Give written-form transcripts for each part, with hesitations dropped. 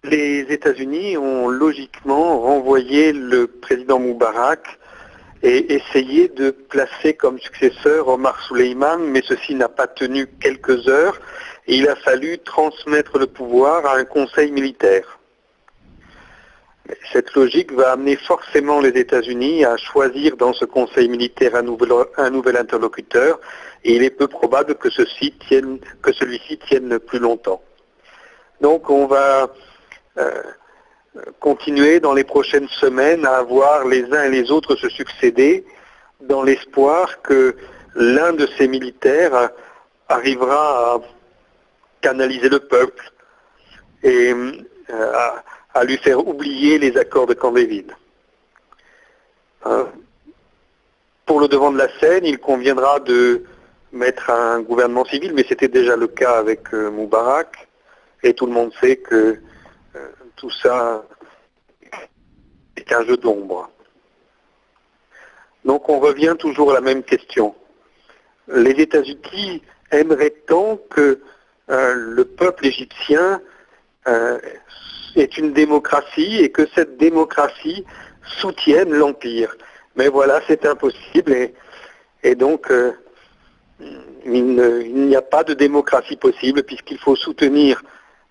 Les États-Unis ont logiquement renvoyé le président Moubarak et essayé de placer comme successeur Omar Suleiman, mais ceci n'a pas tenu quelques heures et il a fallu transmettre le pouvoir à un conseil militaire. Cette logique va amener forcément les États-Unis à choisir dans ce conseil militaire un nouvel interlocuteur et il est peu probable que celui-ci tienne plus longtemps. Donc on va continuer dans les prochaines semaines à voir les uns et les autres se succéder dans l'espoir que l'un de ces militaires arrivera à canaliser le peuple et à lui faire oublier les accords de Camp David. Pour le devant de la scène, il conviendra de mettre un gouvernement civil, mais c'était déjà le cas avec Moubarak, et tout le monde sait que tout ça est qu'un jeu d'ombre. Donc on revient toujours à la même question. Les États-Unis aimeraient tant que le peuple égyptien est une démocratie et que cette démocratie soutienne l'Empire. Mais voilà, c'est impossible et donc il n'y a pas de démocratie possible puisqu'il faut soutenir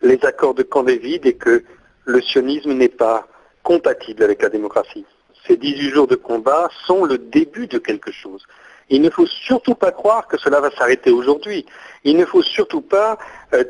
les accords de Camp David et que le sionisme n'est pas compatible avec la démocratie. Ces 18 jours de combat sont le début de quelque chose. Il ne faut surtout pas croire que cela va s'arrêter aujourd'hui. Il ne faut surtout pas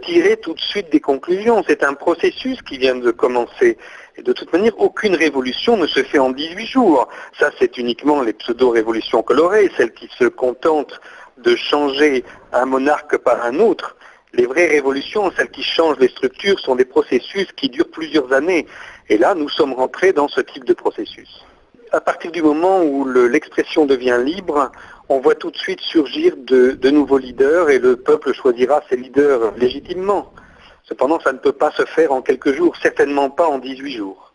tirer tout de suite des conclusions. C'est un processus qui vient de commencer. Et de toute manière, aucune révolution ne se fait en 18 jours. Ça, c'est uniquement les pseudo-révolutions colorées, celles qui se contentent de changer un monarque par un autre. Les vraies révolutions, celles qui changent les structures, sont des processus qui durent plusieurs années. Et là, nous sommes rentrés dans ce type de processus. À partir du moment où l'expression devient libre, on voit tout de suite surgir de nouveaux leaders et le peuple choisira ses leaders légitimement. Cependant, ça ne peut pas se faire en quelques jours, certainement pas en 18 jours.